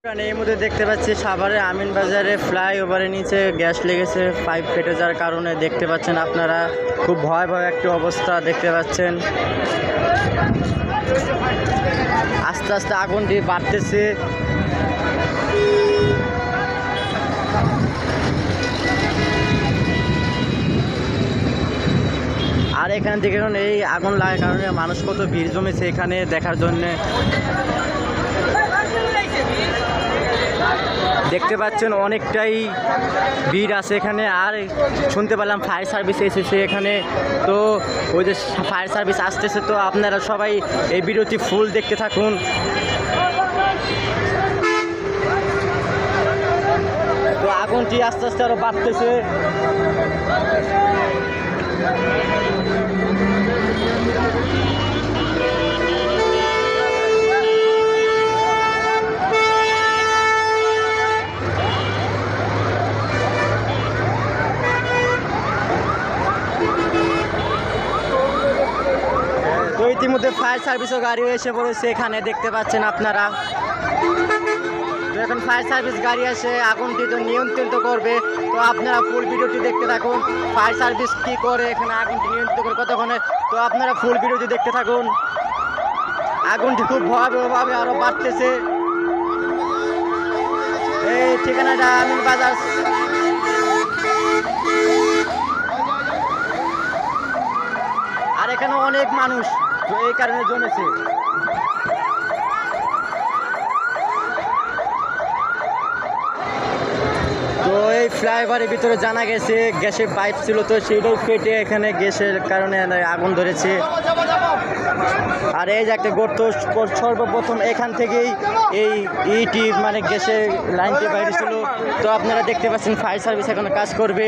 এই মধ্যে দেখতে পাচ্ছি সাভারের আমিন বাজারে ফ্লাইওভারের নিচে গ্যাস লেগেছে, পাইপ ফেটে যাওয়ার কারণে দেখতে পাচ্ছেন আপনারা খুব ভয়াবহ একটি অবস্থা দেখতে পাচ্ছেন। আস্তে আস্তে আগুনটি বাড়তেছে। আর এখান থেকে এই আগুন লাগার কারণে মানুষ কত ভিড় জমেছে এখানে দেখার জন্যে। দেখতে পাচ্ছেন অনেকটাই ভিড় আছে এখানে। আর শুনতে পেলাম ফায়ার সার্ভিস এসেছে এখানে, তো ওই যে ফায়ার সার্ভিস আসতেছে, তো আপনারা সবাই এই ভিডিওটি ফুল দেখতে থাকুন। তো আগুনটি আস্তে আস্তে আরো বাড়তেছে। তো ইতিমধ্যে ফায়ার সার্ভিসও গাড়ি এসে পড়েছে এখানে দেখতে পাচ্ছেন আপনারা। তো এখন ফায়ার সার্ভিস গাড়ি এসে আগুনটি তো নিয়ন্ত্রিত করবে। তো আপনারা ফুল ভিডিওটি দেখতে থাকুন, ফায়ার সার্ভিস কী করে এখানে আগুনটি নিয়ন্ত্রিত করে কতক্ষণে। তো আপনারা ফুল ভিডিওটি দেখতে থাকুন। আগুনটি খুব ভয়াবহভাবে আরও বাড়তেছে। এই ঠিকানাটা আমিন বাজার। আর এখানে অনেক মানুষ এই কারণে জমেছে। তো এই ফ্লাইওভারের ভিতরে জানা গেছে গ্যাসের পাইপ ছিল, তো সেইটাই ফেটে এখানে গ্যাসের কারণে আগুন ধরেছে। আর এই যে একটা গর্ত, সর্বপ্রথম এখান থেকেই এই ইটি মানে গ্যাসের লাইনটি বাইরে ছিল। তো আপনারা দেখতে পাচ্ছেন ফায়ার সার্ভিস এখানে কাজ করবে।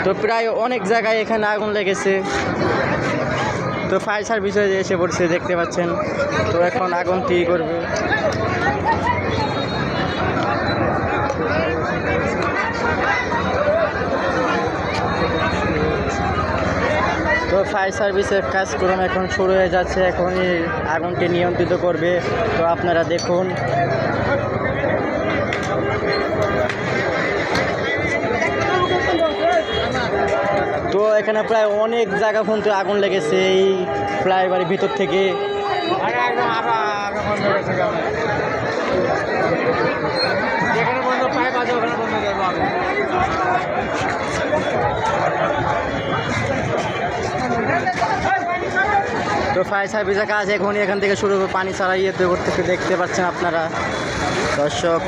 তো প্রায় অনেক জায়গায় এখানে আগুন লেগেছে। তো ফায়ার সার্ভিসে এসে পড়ছে দেখতে পাচ্ছেন। তো এখন আগুনটি করবে। তো ফায়ার সার্ভিসের কাজকর্ম এখন শুরু হয়ে যাচ্ছে, এখনই আগুনটি নিয়ন্ত্রিত করবে। তো আপনারা দেখুন। তো এখানে প্রায় অনেক জায়গা পর্যন্ত আগুন লেগেছে এই ফ্লাইওভারের ভিতর থেকে। তো ফায়ার সার্ভিসের কাজ এখনই এখান থেকে শুরু হবে, পানি ছাড়াইয়ে তো করতে দেখতে পাচ্ছেন আপনারা দর্শক।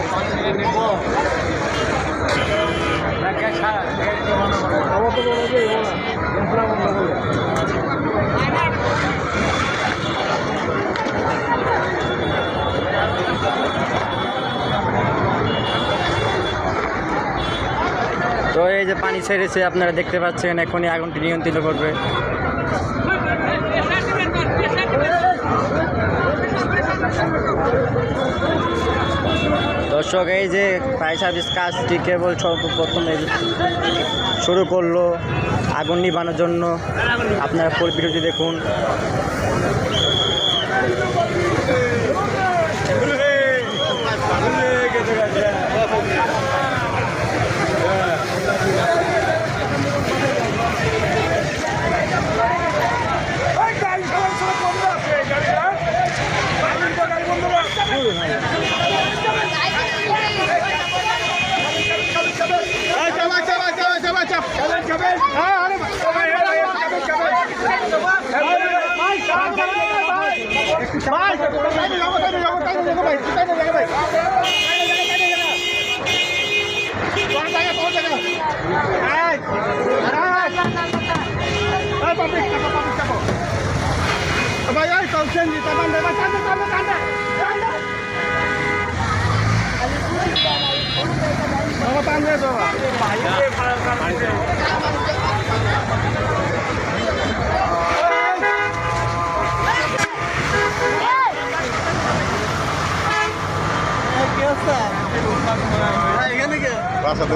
তো এই যে পানি ছেড়েছে আপনারা দেখতে পাচ্ছেন, এখনই আগুনটি নিয়ন্ত্রিত করবে। দর্শক এই যে ফায়ার সার্ভিস কাজটি কেবল সর্বপ্রথম শুরু করলো আগুন নিভানোর জন্য। আপনারা ফুল ভিডিওটি দেখুন।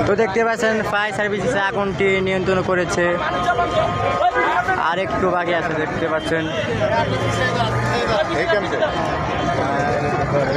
তো দেখতে পাচ্ছেন ফায়ার সার্ভিস আগুনটি নিয়ন্ত্রণ করেছে। আর একটু বাকি আছে দেখতে পাচ্ছেন। করে